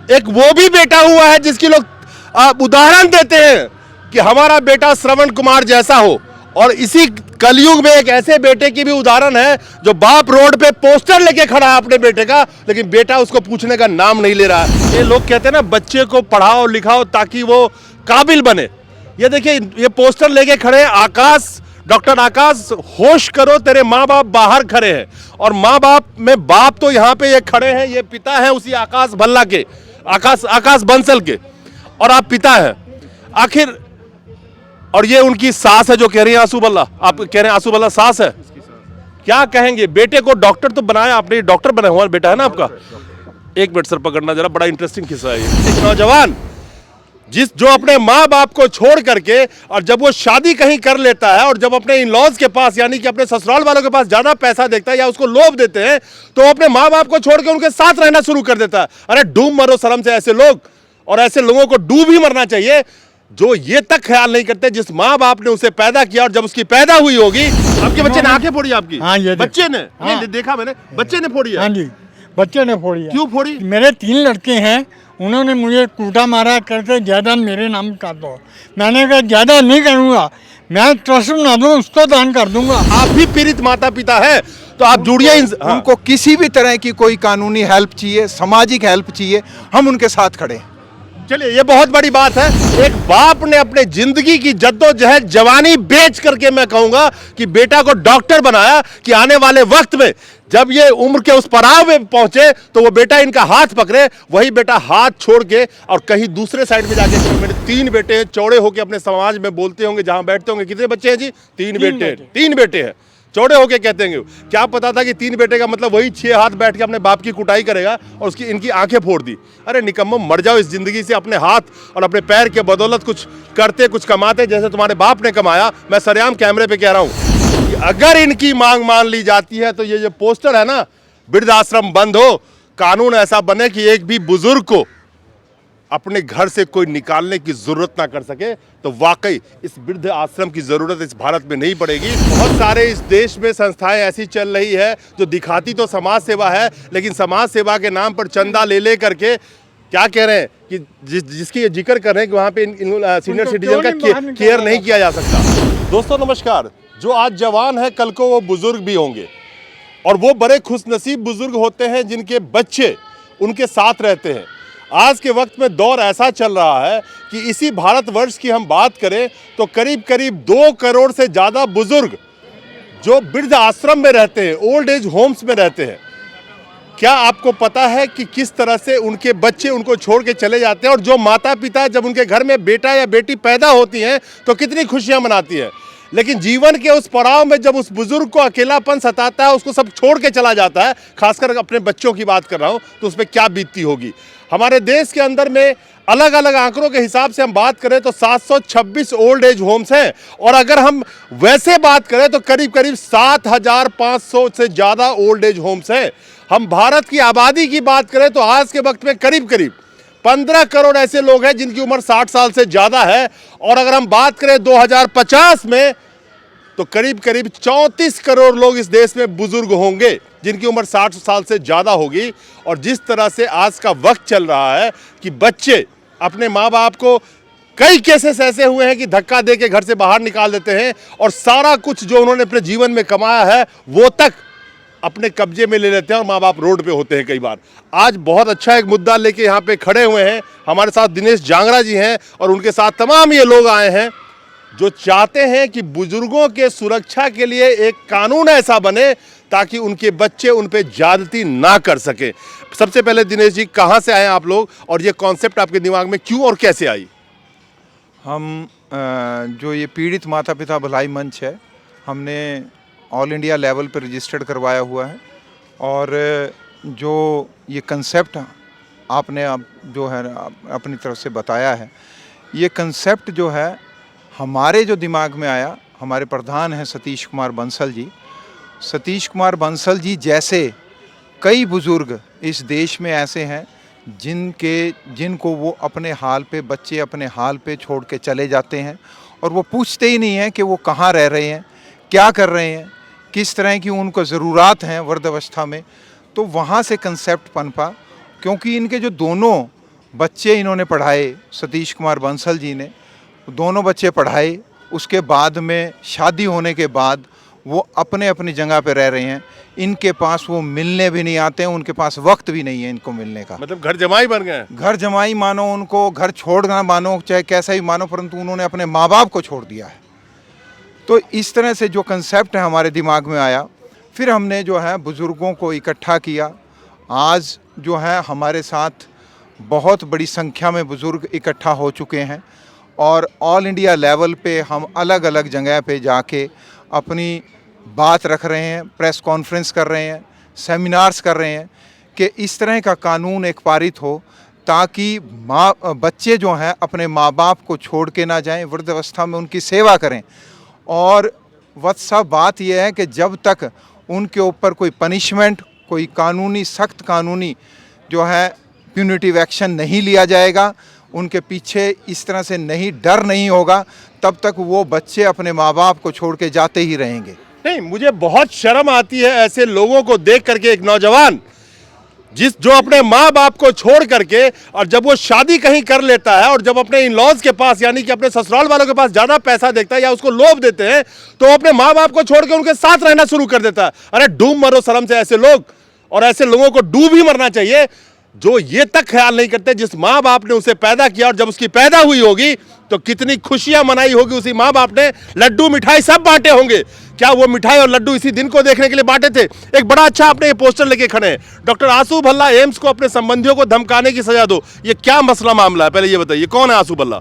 एक वो भी बेटा हुआ है जिसकी लोग उदाहरण देते हैं कि हमारा बेटा श्रवण कुमार जैसा हो, और इसी कलयुग में एक ऐसे बेटे की भी उदाहरण है जो बाप रोड पे पोस्टर लेके खड़ा है अपने बेटे का, लेकिन बेटा उसको पूछने का नाम नहीं ले रहा है। ये लोग कहते हैं ना, बच्चे को पढ़ाओ लिखाओ ताकि वो काबिल बने। ये देखिए, ये पोस्टर लेके खड़े हैं आकाश, डॉक्टर आकाश, होश करो तेरे माँ बाप बाहर खड़े हैं। और माँ बाप में बाप तो यहाँ पे ये खड़े हैं, ये पिता है उसी आकाश भल्ला के, आकाश बंसल के, और आप पिता हैं आखिर। और ये उनकी सास है जो कह रही है आंसू बल्ला, आप कह रहे हैं आंसू बल्ला सास है, क्या कहेंगे? बेटे को डॉक्टर तो बनाया आपने, डॉक्टर बना हुआ बेटा है ना आपका। एक मिनट सर पकड़ना जरा, बड़ा इंटरेस्टिंग किस्सा है ये। एक नौजवान जो अपने माँ बाप को छोड़ करके, और जब वो शादी कहीं कर लेता है और जब अपने इन लॉज के पास यानी कि अपने ससुराल वालों के पास ज्यादा पैसा देखता है या उसको लोभ देते हैं, तो वो अपने माँ बाप को छोड़ के उनके साथ रहना शुरू कर देता है। अरे डूब मरो शर्म से ऐसे लोग, और ऐसे लोगों को डूब ही मरना चाहिए जो ये तक ख्याल नहीं करते जिस माँ बाप ने उसे पैदा किया, और जब उसकी पैदा हुई होगी। आपके बच्चे ने आंखें फोड़ी आपकी? हाँ, ये बच्चे ने? हाँ। ये देखा मैंने, बच्चे ने फोड़ी है। हाँ जी, बच्चे ने फोड़ी है। क्यों फोड़ी? मेरे 3 लड़के हैं, उन्होंने मुझे कूटा मारा करके ज़्यादा मेरे नाम कर दो। मैंने कहा ज़्यादा नहीं करूँगा, मैं ट्रस्ट ना दूँ उसको दान कर दूंगा। आप भी पीड़ित माता पिता है तो आप जुड़िए। उनको किसी भी तरह की कोई कानूनी हेल्प चाहिए, सामाजिक हेल्प चाहिए, हम उनके साथ खड़े हैं। चलिए, ये बहुत बड़ी बात है। एक बाप ने अपने जिंदगी की जद्दोजहद जवानी बेच करके, मैं कहूंगा कि बेटा को डॉक्टर बनाया कि आने वाले वक्त में जब ये उम्र के उस पड़ाव में पहुंचे तो वो बेटा इनका हाथ पकड़े। वही बेटा हाथ छोड़ के और कहीं दूसरे साइड में जाके, मेरे 3 बेटे हैं, चौड़े होके अपने समाज में बोलते होंगे, जहां बैठते होंगे, कितने बच्चे हैं जी? 3 बेटे। 3 बेटे हैं, चौड़े होके कहते हैं। क्या पता था कि 3 बेटे का मतलब वही 6 हाथ बैठ के अपने बाप की कुटाई करेगा और उसकी इनकी आंखें फोड़ दी। अरे निकम्मो, मर जाओ इस जिंदगी से, अपने हाथ और अपने पैर के बदौलत कुछ करते, कुछ कमाते जैसे तुम्हारे बाप ने कमाया। मैं सरेआम कैमरे पे कह रहा हूं कि अगर इनकी मांग मान ली जाती है तो ये जो पोस्टर है ना, वृद्धाश्रम बंद हो, कानून ऐसा बने कि एक भी बुजुर्ग को अपने घर से कोई निकालने की जरूरत ना कर सके, तो वाकई इस वृद्ध आश्रम की जरूरत इस भारत में नहीं पड़ेगी। बहुत सारे इस देश में संस्थाएं ऐसी चल रही है जो दिखाती तो समाज सेवा है, लेकिन समाज सेवा के नाम पर चंदा ले करके क्या कह रहे हैं कि जिसकी जिक्र कर रहे हैं कि वहाँ पे सीनियर सिटीजन का केयर नहीं किया जा सकता। दोस्तों नमस्कार। जो आज जवान है कल को वो बुजुर्ग भी होंगे, और वो बड़े खुशनसीब बुजुर्ग होते हैं जिनके बच्चे उनके साथ रहते हैं। आज के वक्त में दौर ऐसा चल रहा है कि इसी भारतवर्ष की हम बात करें तो करीब करीब 2 करोड़ से ज़्यादा बुजुर्ग जो वृद्ध आश्रम में रहते हैं, ओल्ड एज होम्स में रहते हैं। क्या आपको पता है कि किस तरह से उनके बच्चे उनको छोड़ के चले जाते हैं, और जो माता पिता जब उनके घर में बेटा या बेटी पैदा होती हैं तो कितनी खुशियां मनाती हैं, लेकिन जीवन के उस पड़ाव में जब उस बुजुर्ग को अकेलापन सताता है, उसको सब छोड़ के चला जाता है, खासकर अपने बच्चों की बात कर रहा हूं, तो उस पर क्या बीतती होगी। हमारे देश के अंदर में अलग अलग आंकड़ों के हिसाब से हम बात करें तो 726 ओल्ड एज होम्स हैं, और अगर हम वैसे बात करें तो करीब करीब 7500 से ज़्यादा ओल्ड एज होम्स हैं। हम भारत की आबादी की बात करें तो आज के वक्त में करीब करीब 15 करोड़ ऐसे लोग हैं जिनकी उम्र 60 साल से ज़्यादा है, और अगर हम बात करें 2050 में तो करीब करीब 34 करोड़ लोग इस देश में बुजुर्ग होंगे जिनकी उम्र 60 साल से ज़्यादा होगी। और जिस तरह से आज का वक्त चल रहा है कि बच्चे अपने माँ बाप को, कई केसेस ऐसे हुए हैं कि धक्का दे के घर से बाहर निकाल देते हैं, और सारा कुछ जो उन्होंने अपने जीवन में कमाया है वो तक अपने कब्जे में ले लेते हैं, और माँ बाप रोड पे होते हैं कई बार। आज बहुत अच्छा एक मुद्दा लेके यहाँ पे खड़े हुए हैं, हमारे साथ दिनेश जांगरा जी हैं, और उनके साथ तमाम ये लोग आए हैं जो चाहते हैं कि बुजुर्गों के सुरक्षा के लिए एक कानून ऐसा बने ताकि उनके बच्चे उन पे ज्यादती ना कर सके। सबसे पहले दिनेश जी, कहाँ से आए आप लोग, और ये कॉन्सेप्ट आपके दिमाग में क्यों और कैसे आई? हम जो ये पीड़ित माता पिता भलाई मंच है, हमने ऑल इंडिया लेवल पर रजिस्टर्ड करवाया हुआ है, और जो ये कंसेप्ट आपने जो है अपनी तरफ से बताया है, ये कंसेप्ट जो है हमारे जो दिमाग में आया, हमारे प्रधान हैं सतीश कुमार बंसल जी। सतीश कुमार बंसल जी जैसे कई बुज़ुर्ग इस देश में ऐसे हैं जिनको वो अपने हाल पे, बच्चे अपने हाल पे छोड़ के चले जाते हैं, और वो पूछते ही नहीं हैं कि वो कहाँ रह रहे हैं, क्या कर रहे हैं, किस तरह की उनको ज़रूरत हैं वृद्धावस्था में। तो वहाँ से कंसेप्ट पनपा, क्योंकि इनके जो दोनों बच्चे इन्होंने पढ़ाए, सतीश कुमार बंसल जी ने दोनों बच्चे पढ़ाए। उसके बाद में शादी होने के बाद वो अपने अपनी जगह पे रह रहे हैं। इनके पास वो मिलने भी नहीं आते हैं, उनके पास वक्त भी नहीं है इनको मिलने का। मतलब घर जमाई बन गए। घर जमाई मानो, उनको घर छोड़ना मानो, चाहे कैसा ही मानो, परंतु उन्होंने अपने माँ बाप को छोड़ दिया है। तो इस तरह से जो कंसेप्ट है हमारे दिमाग में आया, फिर हमने जो है बुज़ुर्गों को इकट्ठा किया। आज जो है हमारे साथ बहुत बड़ी संख्या में बुज़ुर्ग इकट्ठा हो चुके हैं और ऑल इंडिया लेवल पे हम अलग अलग जगह पे जाके अपनी बात रख रहे हैं, प्रेस कॉन्फ्रेंस कर रहे हैं, सेमिनार्स कर रहे हैं कि इस तरह का कानून एक पारित हो ताकि बच्चे जो हैं अपने माँ बाप को छोड़ के ना जाएं, वृद्धावस्था में उनकी सेवा करें। और वत्सा बात यह है कि जब तक उनके ऊपर कोई पनिशमेंट, कोई कानूनी सख्त कानूनी जो है प्यूनिटिव एक्शन नहीं लिया जाएगा, उनके पीछे इस तरह से नहीं डर नहीं होगा, तब तक वो बच्चे अपने माँ बाप को छोड़ के जाते ही रहेंगे। नहीं, मुझे बहुत शर्म आती है ऐसे लोगों को देख करके। एक नौजवान जो अपने माँ बाप को छोड़ करके और जब वो शादी कहीं कर लेता है और जब अपने इन लॉज के पास यानी कि अपने ससुराल वालों के पास ज्यादा पैसा देखता है या उसको लोभ देते हैं तो वो अपने माँ बाप को छोड़ के उनके साथ रहना शुरू कर देता है। अरे डूब मरो शर्म से ऐसे लोग, और ऐसे लोगों को डूब ही मरना चाहिए जो ये तक ख्याल नहीं करते जिस माँ बाप ने उसे पैदा किया और जब उसकी पैदा हुई होगी तो कितनी खुशियां मनाई होगी उसी माँ बाप ने, लड्डू मिठाई सब बांटे होंगे। क्या वो मिठाई और लड्डू इसी दिन को देखने के लिए बांटे थे? एक बड़ा अच्छा आपने ये पोस्टर लेके खड़े हैं, डॉक्टर आंसू भल्ला एम्स को अपने संबंधियों को धमकाने की सजा दो। ये क्या मसला मामला है, पहले ये बताइए, कौन है आंसू भल्ला?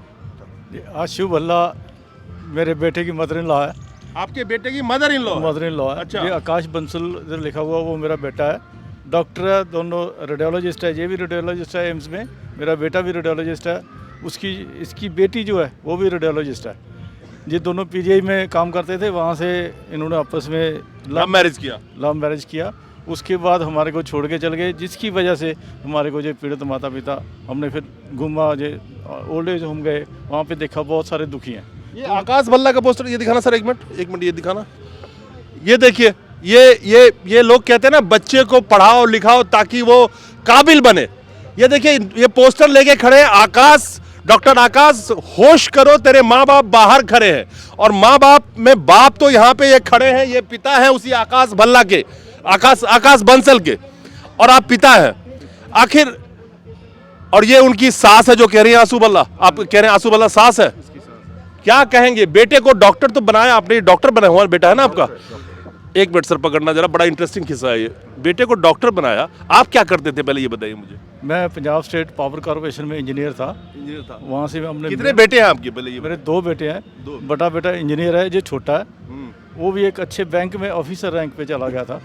आशु भल्ला मेरे बेटे की मदर इन लॉ है। आपके बेटे की मदर इन लॉ है। अच्छा। ये आकाश बंसल इधर लिखा हुआ वो मेरा बेटा है। डॉक्टर है, दोनों रेडियोलॉजिस्ट है। ये भी रेडियोलॉजिस्ट है एम्स में, मेरा बेटा भी रेडियोलॉजिस्ट है। इसकी बेटी जो है वो भी रेडियोलॉजिस्ट है। ये दोनों पीजीआई में काम करते थे, वहाँ से इन्होंने आपस में लव मैरिज किया। उसके बाद हमारे को छोड़ के चल गए, जिसकी वजह से हमारे को जो पीड़ित माता पिता, हमने फिर घूमा, जो ओल्ड एज होम गए, वहाँ पे देखा बहुत सारे दुखी हैं। ये आकाश भल्ला का पोस्टर ये दिखाना सर, एक मिनट ये दिखाना। ये देखिए, ये लोग कहते हैं ना बच्चे को पढ़ाओ लिखाओ ताकि वो काबिल बने। ये देखिए ये पोस्टर लेके खड़े हैं आकाश, डॉक्टर आकाश, होश करो तेरे माँ बाप बाहर खड़े हैं। और माँ बाप में बाप तो यहाँ पे ये खड़े हैं, ये पिता है उसी आकाश भल्ला के, आकाश बंसल के, और आप पिता हैं आखिर। और ये उनकी सास है जो कह रही है आंसू भल्ला, आप कह रहे हैं आंसू भल्ला सास है। क्या कहेंगे? बेटे को डॉक्टर तो बनाया आपने, डॉक्टर बना हुआ बेटा है ना आपका। एक मिनट सर पकड़ना जरा, बड़ा इंटरेस्टिंग किस्सा है ये। बेटे को डॉक्टर बनाया, आप क्या करते थे पहले ये बताइए मुझे। मैं पंजाब स्टेट पावर कॉर्पोरेशन में इंजीनियर था। वहाँ से हमने, कितने बेटे हैं आपके पहले ये? मेरे 2 बेटे हैं। बड़ा बेटा इंजीनियर है, जो छोटा है वो भी एक अच्छे बैंक में ऑफिसर रैंक पे चला गया था।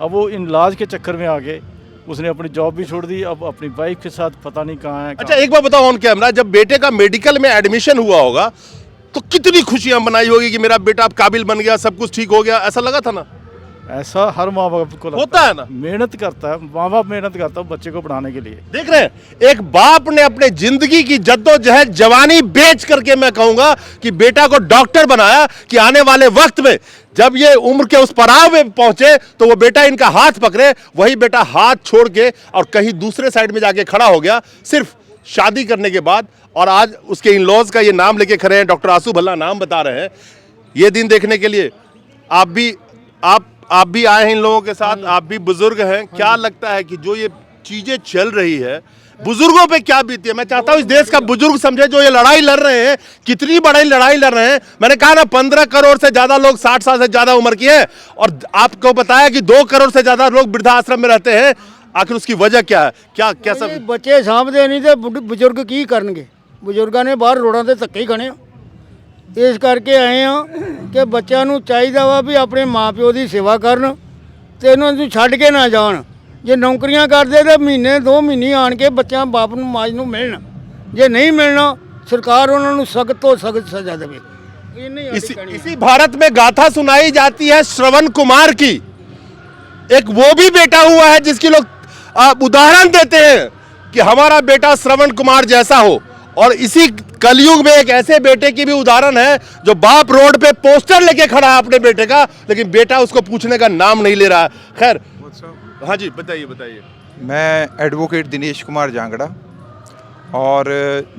अब वो इन इलाज के चक्कर में आके उसने अपनी जॉब भी छोड़ दी, अब अपनी वाइफ के साथ पता नहीं कहाँ है। अच्छा एक बार बताओ ऑन कैमरा, जब बेटे का मेडिकल में एडमिशन हुआ होगा तो कितनी खुशियां मनाई होगी कि मेरा बेटा अब काबिल बन गया, सब कुछ ठीक हो गया, ऐसा लगा था ना? ऐसा हर माँ बाप को होता है ना। मेहनत करता है, माँ बाप मेहनत करता है बच्चे को पढ़ाने के लिए। देख रहे हैं, एक बाप ने अपने जिंदगी की जद्दोजहद जवानी बेच करके मैं कहूंगा कि बेटा को डॉक्टर बनाया कि आने वाले वक्त में जब ये उम्र के उस पड़ाव में पहुंचे तो वो बेटा इनका हाथ पकड़े। वही बेटा हाथ छोड़ के और कहीं दूसरे साइड में जाके खड़ा हो गया सिर्फ शादी करने के बाद। और आज उसके इन लॉज का ये नाम लेके खड़े हैं, डॉक्टर आंसू भल्ला नाम बता रहे हैं। ये दिन देखने के लिए आप भी आए हैं इन लोगों के साथ, आप भी बुजुर्ग हैं। क्या लगता है कि जो ये चीजें चल रही है बुजुर्गों पे क्या बीती है? मैं चाहता हूं इस देश का बुजुर्ग समझे जो ये लड़ाई लड़ रहे हैं, कितनी बड़ी लड़ाई लड़ रहे हैं। मैंने कहा ना 15 करोड़ से ज्यादा लोग 60 साल से ज्यादा उम्र के हैं और आपको बताया कि 2 करोड़ से ज्यादा लोग वृद्धाश्रम में रहते हैं। आखिर उसकी वजह क्या है? क्या सब बच्चे साਂਭਦੇ नहीं तो बुजुर्ग की करनगे? बुजुर्गों ने बाहर रोडों से धक्के ही खाने। इस करके आए हैं कि बच्चों ਨੂੰ ਚਾਹੀਦਾ ਵਾ भी अपने माँ प्यो की सेवा करन ਤੇ ਇਹਨਾਂ ਨੂੰ ਛੱਡ ਕੇ ਨਾ ਜਾਣ। ਜੇ ਨੌਕਰੀਆਂ ਕਰਦੇ ਤਾਂ ਮਹੀਨੇ 2 ਮਹੀਨੇ ਆਣ ਕੇ ਬੱਚਿਆਂ ਬਾਪ ਨੂੰ ਮਾਂ ਨੂੰ ਮਿਲਣ, ਜੇ ਨਹੀਂ ਮਿਲਣਾ सरकार उन्होंने सख्त तो सख्त सजा देवे। इसी भारत में गाथा सुनाई जाती है श्रवण कुमार की। एक वो भी बेटा हुआ है जिसकी लोग उदाहरण देते हैं कि हमारा बेटा श्रवण कुमार जैसा हो। और इसी कलयुग में एक ऐसे बेटे की भी उदाहरण है जो बाप रोड पे पोस्टर लेके खड़ा है अपने बेटे का, लेकिन बेटा उसको पूछने का नाम नहीं ले रहा है। खैर, हाँ जी बताइए। मैं एडवोकेट दिनेश कुमार जांगड़ा और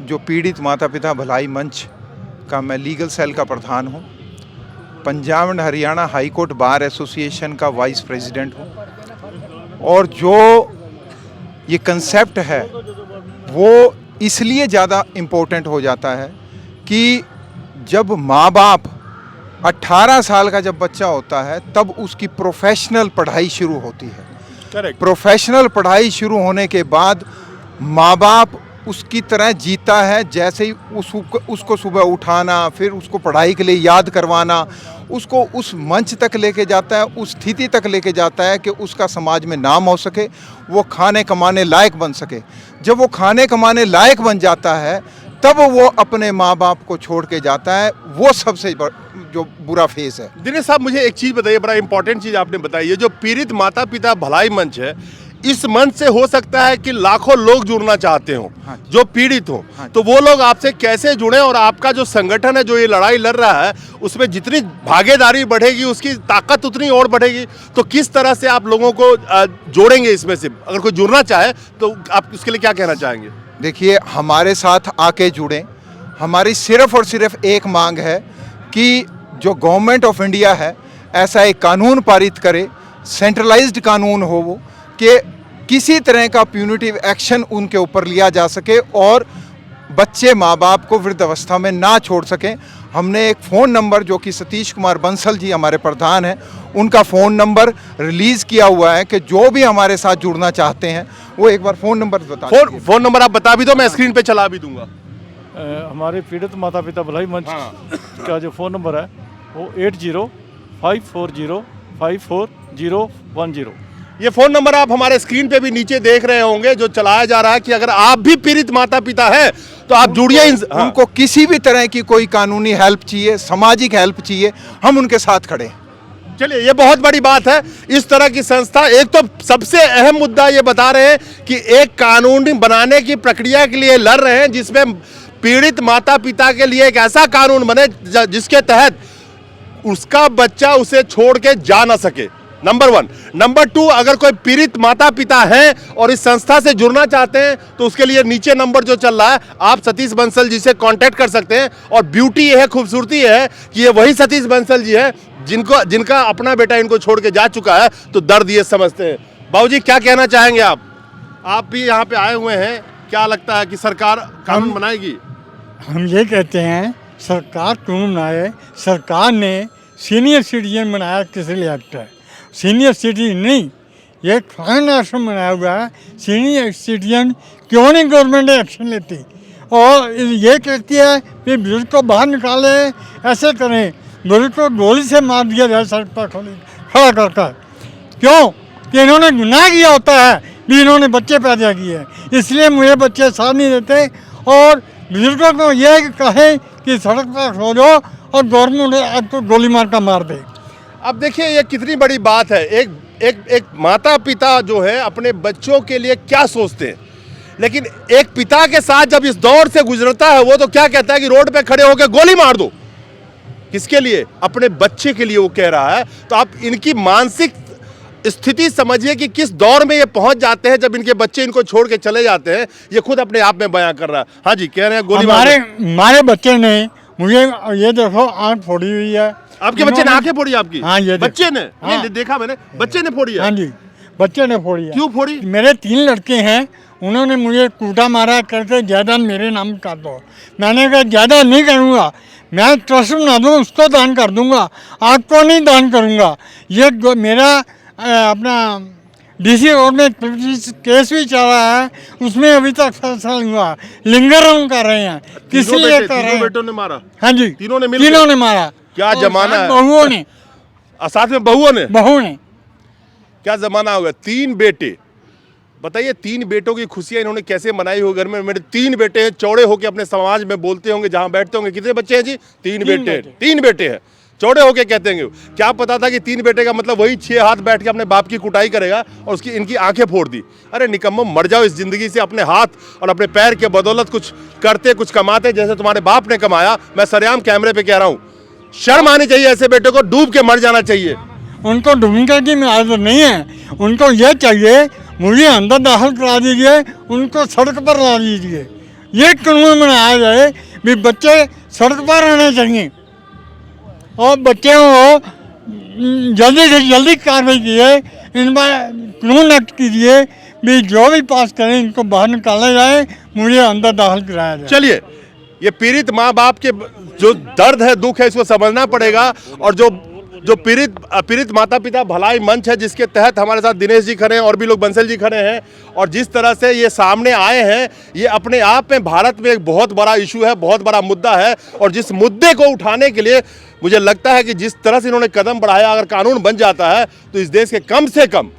जो पीड़ित माता पिता भलाई मंच का मैं लीगल सेल का प्रधान हूँ। Punjab and Haryana high court bar association का वाइस प्रेसिडेंट हूँ। और जो ये कंसेप्ट है वो इसलिए ज़्यादा इम्पोर्टेंट हो जाता है कि जब माँ बाप 18 साल का जब बच्चा होता है तब उसकी प्रोफेशनल पढ़ाई शुरू होती है। करेक्ट। प्रोफेशनल पढ़ाई शुरू होने के बाद माँ बाप उसकी तरह जीता है, जैसे ही उसको सुबह उठाना, फिर उसको पढ़ाई के लिए याद करवाना, उसको उस मंच तक लेके जाता है, उस स्थिति तक लेके जाता है कि उसका समाज में नाम हो सके, वो खाने कमाने लायक बन सके। जब वो खाने कमाने लायक बन जाता है तब वो अपने माँ बाप को छोड़ के जाता है। वो सबसे जो बुरा फेस है। दिनेश साहब, मुझे एक चीज बताइए, बड़ा इंपॉर्टेंट चीज आपने बताई। ये जो पीड़ित माता पिता भलाई मंच है, इस मंच से हो सकता है कि लाखों लोग जुड़ना चाहते हो, हाँ, जो पीड़ित हो, हाँ, तो वो लोग आपसे कैसे जुड़े? और आपका जो संगठन है जो ये लड़ाई लड़ रहा है, उसमें जितनी भागीदारी बढ़ेगी उसकी ताकत उतनी और बढ़ेगी। तो किस तरह से आप लोगों को जोड़ेंगे इसमें से? अगर कोई जुड़ना चाहे तो आप उसके लिए क्या कहना चाहेंगे? देखिए, हमारे साथ आके जुड़ें। हमारी सिर्फ और सिर्फ एक मांग है कि जो गवर्नमेंट ऑफ इंडिया है ऐसा एक कानून पारित करे, सेंट्रलाइज्ड कानून हो वो, कि किसी तरह का प्यूनिटिव एक्शन उनके ऊपर लिया जा सके और बच्चे माँ बाप को वृद्धावस्था में ना छोड़ सकें। हमने एक फ़ोन नंबर, जो कि सतीश कुमार बंसल जी हमारे प्रधान हैं, उनका फ़ोन नंबर रिलीज़ किया हुआ है कि जो भी हमारे साथ जुड़ना चाहते हैं वो एक बार फ़ोन नंबर बता। फोन नंबर आप बता भी दो, मैं स्क्रीन पे चला भी दूंगा। हमारे पीड़ित माता पिता भलाई मंच का जो फ़ोन नंबर है वो 8054054010। ये फोन नंबर आप हमारे स्क्रीन पे भी नीचे देख रहे होंगे, जो चलाया जा रहा है कि अगर आप भी पीड़ित माता पिता है तो आप जुड़िए। उनको किसी भी तरह की कोई कानूनी हेल्प चाहिए, सामाजिक हेल्प चाहिए, हम उनके साथ खड़े हैं। चलिए, ये बहुत बड़ी बात है। इस तरह की संस्था, एक तो सबसे अहम मुद्दा ये बता रहे हैं कि एक कानून बनाने की प्रक्रिया के लिए लड़ रहे हैं, जिसमें पीड़ित माता पिता के लिए एक ऐसा कानून बने जिसके तहत उसका बच्चा उसे छोड़ के जा ना सके, नंबर 1। नंबर 2, अगर कोई पीड़ित माता पिता हैं और इस संस्था से जुड़ना चाहते हैं तो उसके लिए नीचे नंबर जो चल रहा है, आप सतीश बंसल जी से कांटेक्ट कर सकते हैं। और ब्यूटी ये है, खूबसूरती ये है कि ये वही सतीश बंसल जी है जिनका अपना बेटा इनको छोड़ के जा चुका है, तो दर्द ये समझते हैं। बाबूजी, क्या कहना चाहेंगे आप? आप भी यहाँ पे आए हुए हैं, क्या लगता है कि सरकार कानून बनाएगी? हम ये कहते हैं सरकार कानून बनाए। सरकार ने सीनियर सिटीजन बनाया, किस लिए एक्ट है, सीनियर सिटीजन नहीं, ये एक फाइन आश्रम बनाया हुआ है। सीनियर सिटीजन क्यों नहीं गवर्नमेंट एक्शन लेती और ये कहती है कि बुजुर्ग को बाहर निकाले, ऐसे करें, बुजुर्ग को गोली से मार दिया जाए सड़क पर खड़ा कर। क्यों? कि इन्होंने गुनाह किया होता है भी इन्होंने बच्चे पैदा किए, इसलिए मुझे बच्चे साथ नहीं देते। और बुजुर्गों को यह कहें कि सड़क पर खो जाओ और गवर्नमेंट आपको गोली मार का मार दे। अब देखिए, ये कितनी बड़ी बात है। एक माता पिता जो है अपने बच्चों के लिए क्या सोचते हैं, लेकिन एक पिता के साथ जब इस दौर से गुजरता है, वो तो क्या कहता है कि रोड पे खड़े होकर गोली मार दो। किसके लिए? अपने बच्चे के लिए वो कह रहा है। तो आप इनकी मानसिक स्थिति समझिए कि किस दौर में ये पहुंच जाते हैं जब इनके बच्चे इनको छोड़ के चले जाते हैं। ये खुद अपने आप में बयां कर रहा है। हाँ जी, कह रहे हैं गोली मार दो। हमारे बच्चे ने मुझे, ये देखो, आँख फोड़ी हुई है। आपके बच्चे ने आंखें फोड़ी? आपकी? हाँ, ये बच्चे ने? हाँ। नहीं, देखा मैंने, बच्चे ने फोड़ी है। हाँ जी, बच्चे ने फोड़ी है। क्यों फोड़ी? मेरे 3 लड़के हैं, उन्होंने मुझे कूटा मारा करके ज़्यादा मेरे नाम कर दो। मैंने कहा ज़्यादा नहीं करूँगा, मैं ट्रस्ट बना दूँ, उसको दान कर दूँगा, आपको नहीं दान करूँगा। ये मेरा अपना डीसी रोड में केस भी चल रहा है, उसमें अभी तक फैसला नहीं हुआ। लिंगर कर रहे हैं, किस लिए कर रहे हैं? बेटों ने मारा? हाँ जी, तीनों ने मारा। क्या जमाना है? बहुओं ने, साथ में बहुओं ने क्या जमाना होगा? 3 बेटे, बताइए 3 बेटों की खुशियां इन्होंने कैसे मनाई हो। घर में मेरे 3 बेटे हैं, चौड़े होके अपने समाज में बोलते होंगे, जहां बैठते होंगे। कितने बच्चे हैं जी? 3 बेटे। 3 बेटे हैं, चौड़े होके कहते हैं। क्या पता था कि 3 बेटे का मतलब वही 6 हाथ बैठ के अपने बाप की कुटाई करेगा और उसकी इनकी आंखें फोड़ दी। अरे निकम्मो, मर जाओ इस जिंदगी से। अपने हाथ और अपने पैर के बदौलत कुछ करते, कुछ कमाते, जैसे तुम्हारे बाप ने कमाया। मैं सरेआम कैमरे पे कह रहा हूँ, शर्म आनी चाहिए। ऐसे बेटे को डूब के मर जाना चाहिए। उनको डूबने की आदत नहीं है, उनको ये चाहिए मुझे अंदर दाखिल करा दीजिए, उनको सड़क पर ला दीजिए। ये कानून बनाया जाए भी बच्चे सड़क पर रहने चाहिए और बच्चों को जल्दी से जल्दी कार्रवाई कीजिए, इन पर कानून एक्ट कीजिए भी जो भी पास करें इनको बाहर निकाला जाए, मुझे अंदर दाखिल कराया जाए। चलिए, ये पीड़ित माँ बाप के जो दर्द है, दुख है, इसको समझना पड़ेगा। और जो पीड़ित माता पिता भलाई मंच है, जिसके तहत हमारे साथ दिनेश जी खड़े हैं और भी लोग बंसल जी खड़े हैं, और जिस तरह से ये सामने आए हैं, ये अपने आप में भारत में एक बहुत बड़ा इशू है, बहुत बड़ा मुद्दा है। और जिस मुद्दे को उठाने के लिए मुझे लगता है कि जिस तरह से इन्होंने कदम बढ़ाया, अगर कानून बन जाता है तो इस देश के कम से कम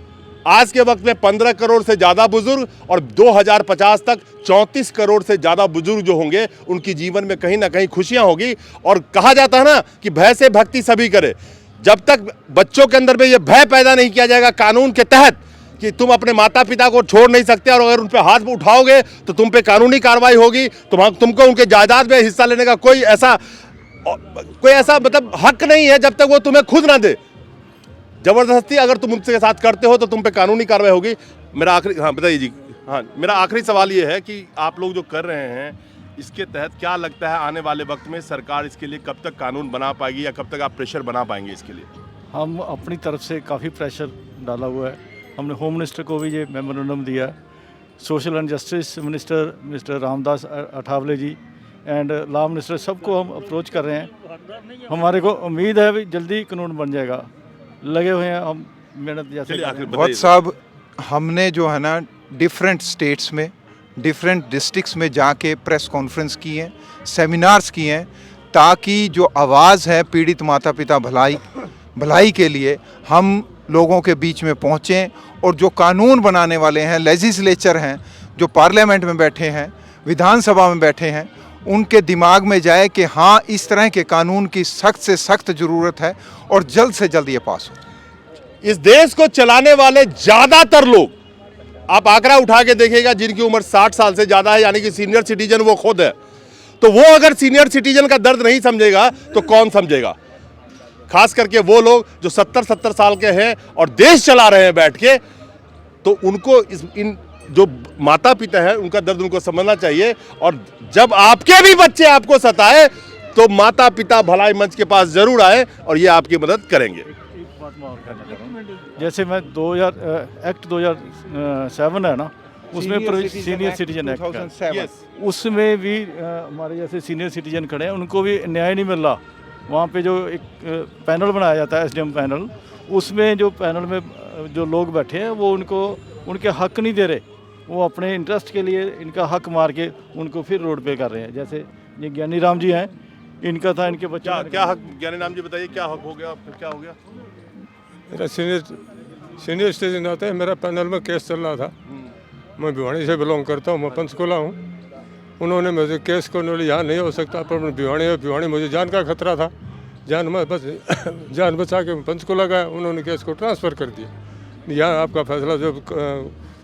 आज के वक्त में 15 करोड़ से ज़्यादा बुजुर्ग और 2050 तक 34 करोड़ से ज़्यादा बुजुर्ग जो होंगे, उनकी जीवन में कहीं ना कहीं खुशियां होगी। और कहा जाता है ना कि भय से भक्ति सभी करे। जब तक बच्चों के अंदर में ये भय पैदा नहीं किया जाएगा कानून के तहत कि तुम अपने माता पिता को छोड़ नहीं सकते, और अगर उन पे हाथ उठाओगे तो तुम पे कानूनी कार्रवाई होगी, तुमको उनके जायदाद में हिस्सा लेने का कोई ऐसा मतलब हक नहीं है जब तक वो तुम्हें खुद ना दे। जबरदस्ती अगर तुम उनके साथ करते हो तो तुम पे कानूनी कार्रवाई होगी। मेरा आखिरी, हाँ बताइए जी। हाँ, मेरा आखिरी सवाल ये है कि आप लोग जो कर रहे हैं, इसके तहत क्या लगता है आने वाले वक्त में सरकार इसके लिए कब तक कानून बना पाएगी, या कब तक आप प्रेशर बना पाएंगे इसके लिए? हम अपनी तरफ से काफ़ी प्रेशर डाला हुआ है। हमने होम मिनिस्टर को भी ये मेमोरेंडम दिया है, social and justice minister mister Ramdas Athawale ji and law minister, सबको हम अप्रोच कर रहे हैं। हमारे को उम्मीद है भी जल्दी कानून बन जाएगा, लगे हुए हैं हम मेहनत जैसे। वक्त साहब, हमने जो है ना डिफरेंट स्टेट्स में, डिफरेंट डिस्ट्रिक्ट्स में जाके प्रेस कॉन्फ्रेंस की हैं, सेमिनार्स किए हैं, ताकि जो आवाज़ है पीड़ित माता पिता भलाई के लिए हम लोगों के बीच में पहुँचें। और जो कानून बनाने वाले हैं, लेजिस्लेचर हैं, जो पार्लियामेंट में बैठे हैं, विधानसभा में बैठे हैं, उनके दिमाग में जाए कि हाँ, इस तरह के कानून की सख्त से सख्त ज़रूरत है और जल्द से जल्द ये पास हो। इस देश को चलाने वाले ज्यादातर लोग, आप आंकड़ा उठा के देखिएगा, जिनकी उम्र 60 साल से ज्यादा है, यानी कि सीनियर सिटीजन वो खुद है। तो वो अगर सीनियर सिटीजन का दर्द नहीं समझेगा तो कौन समझेगा? खास करके वो लोग जो 70 साल के हैं और देश चला रहे हैं बैठ के, तो उनको इन जो माता पिता हैं उनका दर्द उनको समझना चाहिए। और जब आपके भी बच्चे आपको सताए तो माता पिता भलाई मंच के पास जरूर आए और ये आपकी मदद करेंगे। एक बात मैं और कहना चाह रहा हूँ, जैसे मैं 2007 है ना, उसमें सीनियर सिटीजन एक्ट है, उसमें भी हमारे जैसे सीनियर सिटीजन खड़े हैं, उनको भी न्याय नहीं मिल रहा। वहाँ पे जो एक पैनल बनाया जाता है, एसडीएम पैनल, उसमें जो पैनल में जो लोग बैठे हैं वो उनको उनके हक नहीं दे रहे, वो अपने इंटरेस्ट के लिए इनका हक मार के उनको फिर रोड पे कर रहे हैं। जैसे ये ज्ञानी राम जी हैं, इनका था, इनके बच्चे क्या हक, ज्ञानी राम जी बताइए क्या हक हो गया आपका, क्या हो गया? मेरा सीनियर सिटीजन आता है, मेरा पैनल में केस चल रहा था। मैं भिवानी से बिलोंग करता हूँ, मैं पंचकुला हूँ। उन्होंने मुझे केस को उन्होंने यहाँ नहीं हो सकता, पर मैं भिवानी मुझे जान का खतरा था, जान बचा के पंचकुला गया। उन्होंने केस को ट्रांसफ़र कर दिया। यहाँ आपका फैसला, जो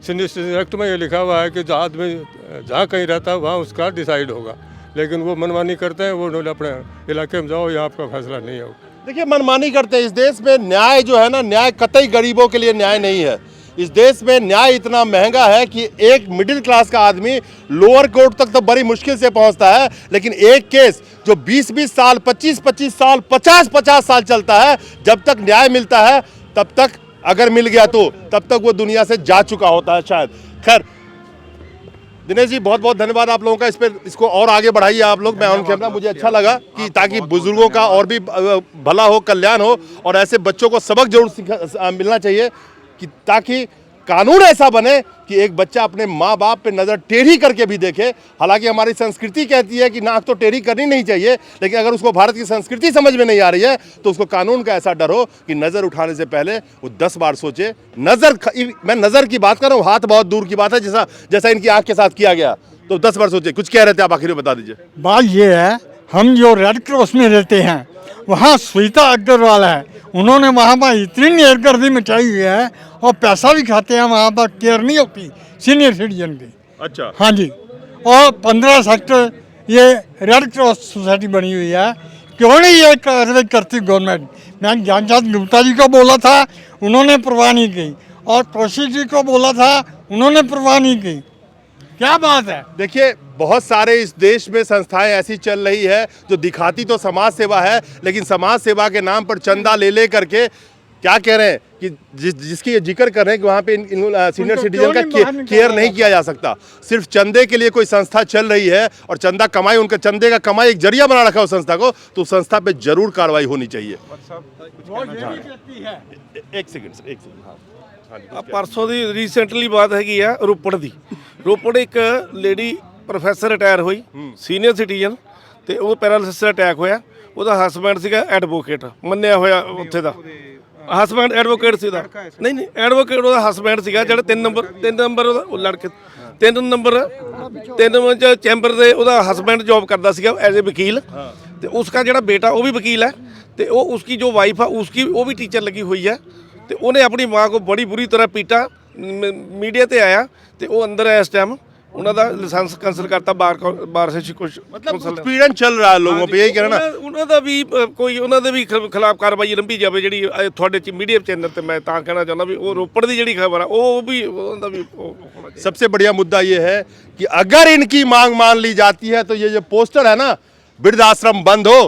सीनियर सिटीजन एक्ट में ये लिखा हुआ है कि जो आदमी जहाँ कहीं रहता है वहाँ उसका डिसाइड होगा, लेकिन वो मनमानी करते हैं, वो अपने इलाके में जाओ, यहाँ आपका फैसला नहीं होगा। देखिए, मनमानी करते हैं। इस देश में न्याय जो है ना, न्याय कतई गरीबों के लिए न्याय नहीं है। इस देश में न्याय इतना महंगा है कि एक मिडिल क्लास का आदमी लोअर कोर्ट तक तो बड़ी मुश्किल से पहुंचता है, लेकिन एक केस जो 20-20 साल, 25-25 साल, 50-50 साल चलता है, जब तक न्याय मिलता है तब तक, अगर मिल गया तो तब तक वो दुनिया से जा चुका होता है शायद। खैर, दिनेश जी बहुत बहुत धन्यवाद आप लोगों का। इसको और आगे बढ़ाइए आप लोग। मैं ऑन कैमरा, मुझे अच्छा लगा कि ताकि बुजुर्गों का और भी भला हो, कल्याण हो, और ऐसे बच्चों को सबक जरूर मिलना चाहिए कि ताकि कानून ऐसा बने कि एक बच्चा अपने माँ बाप पे नज़र टेढ़ी करके भी देखे। हालांकि हमारी संस्कृति कहती है कि नाक तो टेढ़ी करनी नहीं चाहिए, लेकिन अगर उसको भारत की संस्कृति समझ में नहीं आ रही है तो उसको कानून का ऐसा डर हो कि नज़र उठाने से पहले वो 10 बार सोचे। मैं नज़र की बात कर रहा हूँ, हाथ बहुत दूर की बात है, जैसा इनकी आँख के साथ किया गया, तो 10 बार सोचे। कुछ कह रहे थे आप, आखिर में बता दीजिए। बात ये है, हम जो रेड क्रॉस में रहते हैं वहाँ श्वेता अग्रवाल है, उन्होंने वहाँ पर इतनी नेरगर्दी मचाई हुई है और पैसा भी खाते हैं, वहाँ पर केयर नहीं होती सीनियर सिटीजन की। अच्छा, हाँ जी। और 15 सेक्टर ये रेड क्रॉस सोसाइटी बनी हुई है, क्यों नहीं ये कार्रवाई करती गवर्नमेंट? मैं ज्ञानचंद गुप्ता जी को बोला था, उन्होंने परवाह नहीं की, और कौशिक जी को बोला था, उन्होंने परवाह नहीं की। क्या बात है? देखिए बहुत सारे इस देश में संस्थाएं ऐसी चल रही है जो दिखाती तो समाज सेवा है, लेकिन समाज सेवा के नाम पर चंदा ले करके क्या कह रहे हैं कि जिसकी ये जिक्र कर रहे हैं कि वहाँ पे सीनियर सिटीजन का केयर नहीं किया जा सकता। सिर्फ चंदे के लिए कोई संस्था चल रही है और चंदा कमाई, उनका चंदे का कमाई एक जरिया बना रखा है उस संस्था को, तो उस संस्था पे जरूर कार्रवाई होनी चाहिए। एक सेकंड सर, एक सेकंड। हाँ, परसों ਦੀ ਰੀਸੈਂਟਲੀ ਬਾਤ ਹੈਗੀ ਆ ਰੋਪੜ ਦੀ। ਰੋਪੜ ਇੱਕ ਲੇਡੀ ਪ੍ਰੋਫੈਸਰ ਰਿਟਾਇਰ ਹੋਈ, ਸੀਨੀਅਰ ਸਿਟੀਜ਼ਨ, ਤੇ ਉਹ ਪੈਰਾਲਿਸਿਸ ਦਾ ਅਟੈਕ ਹੋਇਆ। ਉਹਦਾ ਹਸਬੈਂਡ ਸੀਗਾ ਐਡਵੋਕੇਟ, ਮੰਨਿਆ ਹੋਇਆ ਉੱਥੇ ਦਾ ਹਸਬੈਂਡ ਐਡਵੋਕੇਟ ਸੀ ਉਹਦਾ। ਨਹੀਂ ਐਡਵੋਕੇਟ ਉਹਦਾ ਹਸਬੈਂਡ ਸੀਗਾ, ਜਿਹੜਾ 3 ਨੰਬਰ ਉਹਦਾ ਉਹ ਲੜਕੇ 3 ਨੰਬਰ ਚੈਂਬਰ ਦੇ ਉਹਦਾ ਹਸਬੈਂਡ ਜੌਬ ਕਰਦਾ ਸੀਗਾ ਐਜ਼ ਏ ਵਕੀਲ, ਤੇ ਉਸका ਜਿਹੜਾ ਬੇਟਾ ਉਹ ਵੀ ਵਕੀਲ ਹੈ, ਤੇ ਉਹ ਉਸकी जो वाइफ है उसकी वो भी टीचर लगी हुई है। तो उन्हें अपनी माँ को बड़ी बुरी तरह पीटा, मीडिया ते आया, तो वो अंदर है इस टाइम, उन्होंने लाइसेंस कैंसिल करता बार से कुछ मतलब उत्पीड़न चल रहा है लोगों पे, यही कहना ना। उन्होंने भी कोई उन्होंने भी खिलाफ कार्रवाई रंभी जाए जी थोड़े मीडिया चैनल पर। मैं कहना चाहता भी वो रोपड़ की जी खबर है वो भी सबसे बढ़िया मुद्दा ये है कि अगर इनकी मांग मान ली जाती है तो ये जो पोस्टर है ना, वृद्ध आश्रम बंद हो,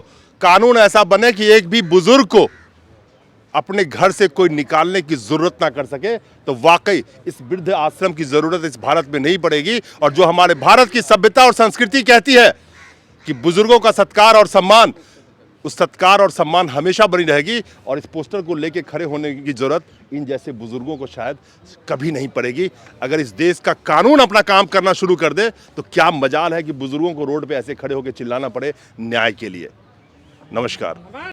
कानून ऐसा बने कि एक भी बुजुर्ग को अपने घर से कोई निकालने की जरूरत ना कर सके, तो वाकई इस वृद्ध आश्रम की जरूरत इस भारत में नहीं पड़ेगी। और जो हमारे भारत की सभ्यता और संस्कृति कहती है कि बुजुर्गों का सत्कार और सम्मान, उस सत्कार और सम्मान हमेशा बनी रहेगी। और इस पोस्टर को लेके खड़े होने की जरूरत इन जैसे बुजुर्गों को शायद कभी नहीं पड़ेगी। अगर इस देश का कानून अपना काम करना शुरू कर दे तो क्या मजाल है कि बुजुर्गों को रोड पे ऐसे खड़े होकर चिल्लाना पड़े न्याय के लिए। नमस्कार।